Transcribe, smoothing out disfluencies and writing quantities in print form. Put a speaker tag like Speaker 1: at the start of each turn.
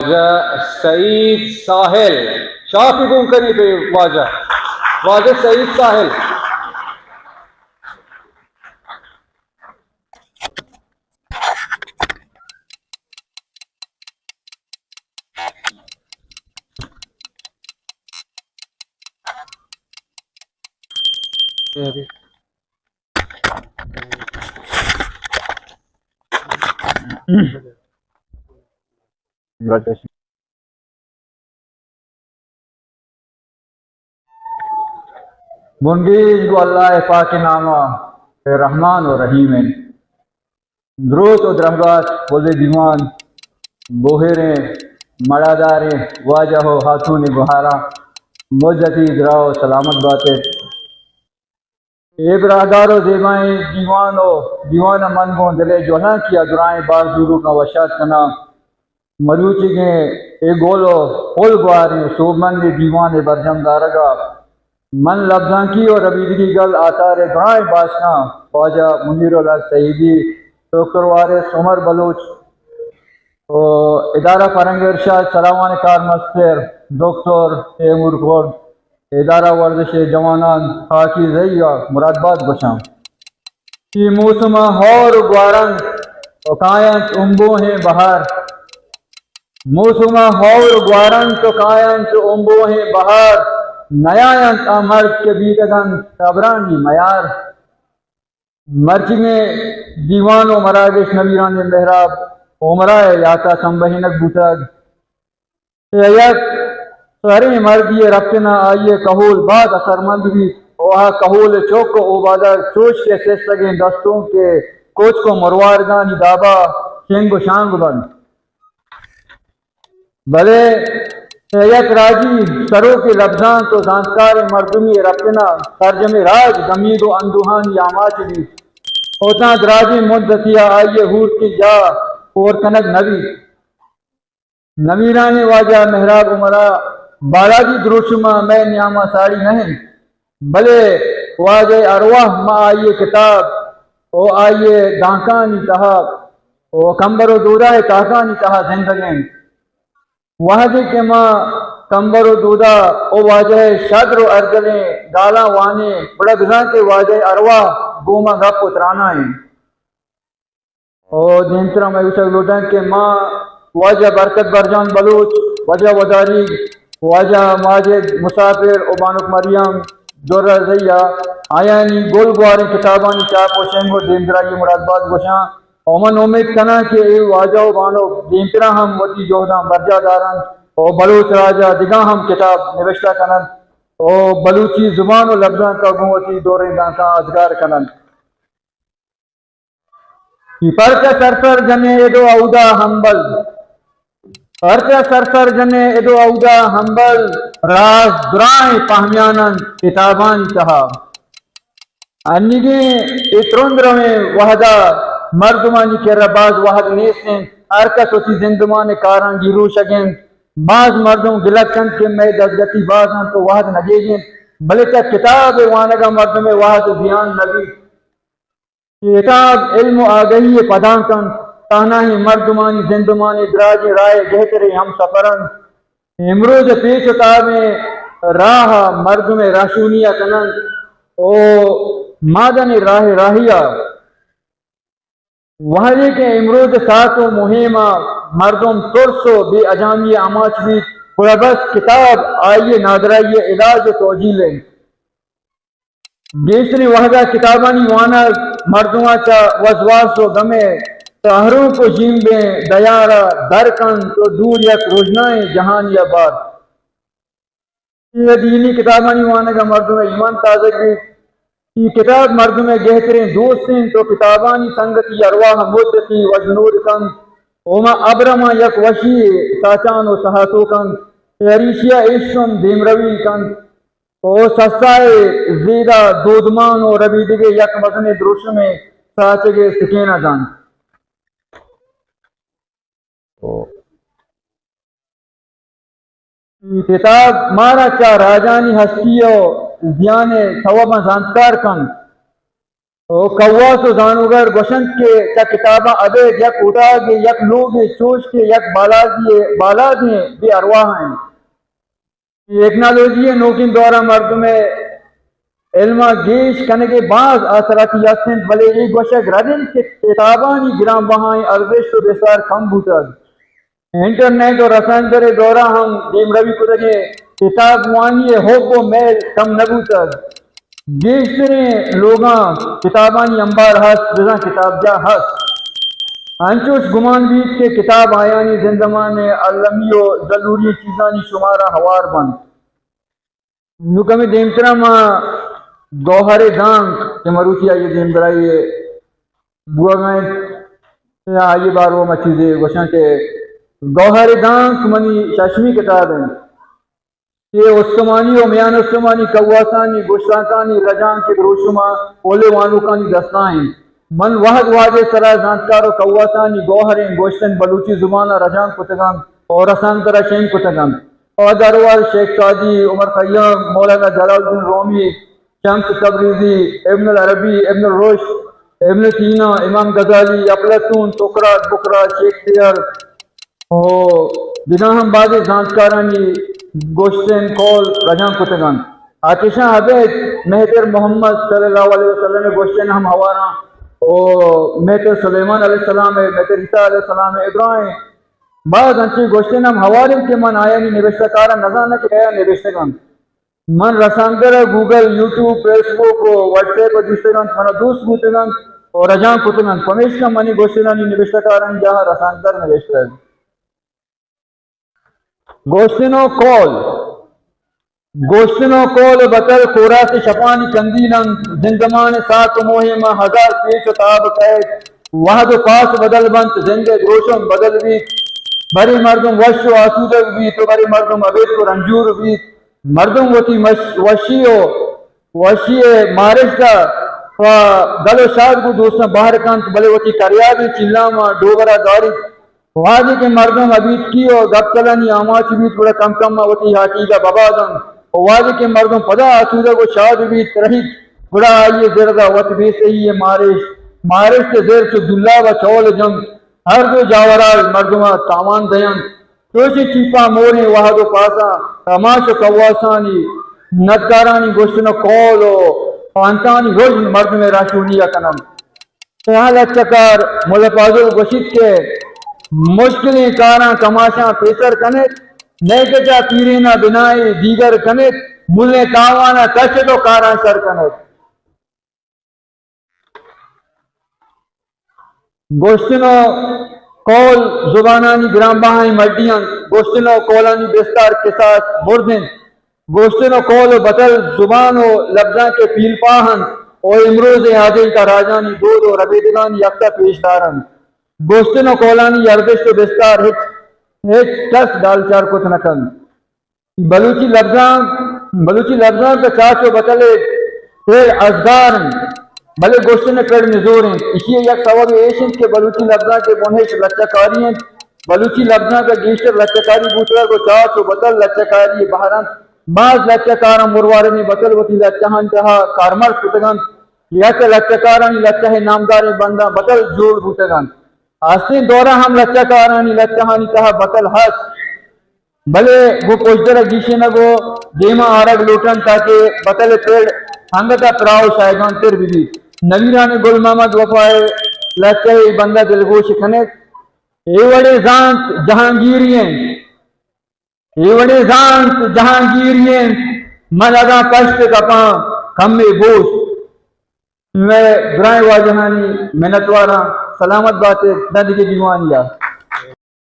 Speaker 1: سعید ساحل شافی کو کری پہ واجہ سعید ساحل بنگیز کو اللہ پاک نامہ رحمان و رحیم درود و درہبات بوز دیوان بوہریں مڑاداریں واجہ و خاتون بہارا مجتی دراؤ سلامت باتیں اے برادار و زیبائیں دیوان من کو دلے جوہاں کیا درائیں باز دورو کا وشات کنا مروچی کے اے گولو پول گواریں صوبمند دیوان برجم دارگا من لفظاں کی اور ربیدگی گل آتار درائیں باشنا خواجہ منیر اللہ سعیدی ڈاکٹر وارث عمر بلوچ ادارہ فرنگ ارشاد سلامان کار مستر ڈاکٹر تیمور گوڑ ادارہ ورزش جوانان خاکی زیہ مرادباد بشام کی موسم ہور گوارن تو کائنت امبو ہیں بہار موسم ہور گوارن تو کائنت امبو ہیں بہار نیاینت مرد کے بیتگن تبرانی میار مرچنگے دیوان و مراگش نویران محراب عمرائے یاتا سنبہینک بوتگ یک سریں مردی رفتنا آئیے کہول بعد اثر مند بھی وہاں کہول چوک کو اوبادہ چوچ کے سستگیں دستوں کے کوچ کو مروارگانی دابا شنگ و شانگ بند بلے یک راجی سروں کے لفظان تو زانتکار مردمی رفتنا ترجم راج گمید و اندوہان یاماچ بھی ہوتا دراجی مدتیا آئیے ہور کی جا اور کنک نبی نویران واجہ محراب عمرہ بالاجی دروشما میں نیامہ ساڑی نہیں بلے واجہ ارواح ما آئیے کتاب او آئیے دانکانی تہا او کمبر و دورہ تاکانی تہا زندگیں واجہ کے ماں کمبر و دودہ او واجہ شدر و ارجلیں گالا وانے بڑا گزاں کے واجہ ارواح گوما گپ اترانا ہیں او دینترہ میں اسے لوٹیں کہ ماں واجہ برکت برجان بلوچ واجہ وداری واجہ ماجد مسافر او بانک مریم دورہ زیہ آیانی گول گواریں کتابانی چاپ و شنگ و دیندرہ یہ مرادباد گوشاں او من امید کنا کہ اے واجہ و بانک دیندرہ ہم وطی جوہداں برجہ دارن او بلوچ راجہ دگاں ہم کتاب نوشتہ کنن او بلوچی زبان و لفظاں کا گوتی دوریں دانکاں ازگار کنن پرچہ سرسر جنے ادو اودہ ہمبل پرچہ سرسر جنے ادو اودہ ہمبل راز درائیں پہمیانن کتابان تہا انگیں اترند رویں وحدہ مردمانی کے رباز وحد نیسیں ارکس ہوتی زندمان کاران گیرو شگیں بعض مردوں گلکن کے میں دزگتی بازاں تو وحد نگیگیں بلکہ کتاب وانگا مردم وحد زیان نبی کتاب علم و آگہی پدان کن تانا ہی مردمانی زندمانی دراج رائے گہترے ہم سفرن امروز پیچ اتابیں راہ مردم راشونیہ کنن او مادن راہ راہیہ وحدی کے امروز ساتھ مہمہ مردم ترسو بے اجامی اماچ بھی بس کتاب آئیے نادرائیے علاج و توجیلیں گیسری وحدہ کتابانی وانا مردمہ چا وزواس و گمے تاہروں کو جیمبیں دیارہ درکن تو دور یک روزنائیں جہان یا بار یہ دینی کتابانی وانا کا مردمہ ایمان تازہ کی کتاب مردمہ گہتریں دوستیں تو کتابانی سنگتی ارواح مدتی وجنود کن اوما ابرما یک وشی ساچان و سہاتو کن تحریشیہ عشقم دیمروی کن او سسائے زیدہ دودمان و ربیدگے یک مزن دروش میں ساچگے سکینہ جان کتاب مارا چا راجانی ہستیو زیانے سوابا زانتکار کن او قواس و زانوگر گوشند کے چا کتاباں ابید یک اٹھاگے یک لوگے چوش کے یک بالا دیں بے ارواح ہیں. ٹیکنالوجی نوکن دورہ مردم علمہ گیش کنگے بعض اثراتی یستند بلے ای گوشک ردن کے کتابانی گرام بہائیں ارزش و بسار کم بوتر. انٹرنیٹ اور رساندر دورہ ہم دیم روی کو دگے کتاب وانی حب و میل کم نبوتر. بیشترین لوگاں کتابانی انبار ہست جزاں کتاب جا ہست. انچوش گمان بیت کے کتاب آیانی زندمان علمی و ضروری چیزانی شمارہ ہوار بند. نکمی دیمترہ ماں گوہر دانگ کہ مروچی آئیے دیمترائی بوا گئیں آئیے بار وہ مچیزے گوشن کے گوہر دانگ منی ششمی کتاب ہیں یہ عثمانی و میان عثمانی کواسانی گوشتاکانی رجان کے گروشما اولے وانوکانی دستائیں. من وحد واجہ سرا زانتکار و کواسانی گوہریں گوشتن بلوچی زبانہ رجان کتگان اور رسان ترہ شین کتگان. اور دروال شیخ سعدی عمر خیام مولانا جلال الدین رومی شمس تبریزی ابن العربی ابن الرشد ابن سینا امام غزالی افلاطون سقراط بقراط شیکسپیئر اور بنا ہم بعض زانتکارانی گوشتن کول رجان کتگان. آتشاں عبید مہتر محمد صلی اللہ علیہ وسلم گوشتن ہم ہوارا اور مہتر سلیمان علیہ السلام مہتر عیسیٰ علیہ السلام ابراہیم بعض انچی گوشتن ہم ہواریم کے من آیا نہیں نوشتہ کارا نظانہ کہ آیا نوشتگان. من رساندر گوگل یوٹیوب فیس بک واٹس ایپ دوستگان منا دوست بوتگان اور رجان کتگان فمیش کا منی گوشتنانی نوشتہ کاران جہاں رساندر نوشتہ. گوشتنو کول بطل خوراک شپانی کندیلن زندمان سات مہمہ ہزار پیچ و تاب قید وحد و پاس بدل بنت زندے گروشم بدل بیت بری مردم وش و آسودگ بیت و بری مردم عبید کو رنجور بیت. مردم وتی وشی مارش دا و دل و شاد کو دوستاں باہر کانت بلے وتی کریابی چلاما ڈوبرہ داری واجی کے مردم عبید کی و گپ چلانی آماچ بیت بڑا کم کم وتی حاکی کا ببادن واجی کے مردم پدا آسودگ و شاد بیت رہیت بڑا آئیے زردہ وط بے سہی مارش کے زیر چو دلہ و چول جنگ ہر دو جاورال مردمہ تامان دیان توشی چیپا موریں وحد و پاسا تماش و کواسانی ندکارانی گوشتن و کول و پانتانی روشن مردم راشونی کنم. سہال اچکار ملپازو گوشت کے مشکلیں کاراں کماشاں پیسر کنت نیکجا پیرینا بنائی دیگر کنت ملے تاوانا کشت و کاراں سر کنت. گوشتنو کول زبانانی گرام بہائیں مردیاں گوشتنو کولانی بستار قصاص مردن گوشتنو کول بطل زبان و لفظاں کے پیل پاہن اور امروز آدھیں کا راجانی دود و ربیدگانی یکتا پیش دارن. گوشتنو کولانی یردشت و بستار ہچ کس ڈال چار کت نکن. بلوچی لفظاں کا چاچو بطلے پھر ازدارن بلے گوشتن کر نزور ہیں. اسی یک سبب ایشن کے بلوچی لفظاں کے منحش لچکاری ہیں. بلوچی لفظاں کا گیشتر لچکاری بوترہ کو چاچ و بطل لچکاری بہران بعض لچکارا مروارنی بطل وطی لچہان جہاں کارمرس بوتگان یک لچکارانی لچہ نامدار بندہ بطل جوڑ بوتگان. آستین دورہ ہم لچکارانی لچہانی تہا بطل ہس بلے وہ پوچھدرہ گیشے نگو دیما آرگ لوٹن تاکہ بطل پیڑ ہنگتا پراؤ شائگان تر بھی نویران گل محمد وفائے لچہ بندہ دلگوش کھنک ایوڑے زانت جہانگیرین من اگاں پشت کپاں کمی بوش. میں برائے واجہانی منتوارا سلامت باتیں ندگی دیوانیہ.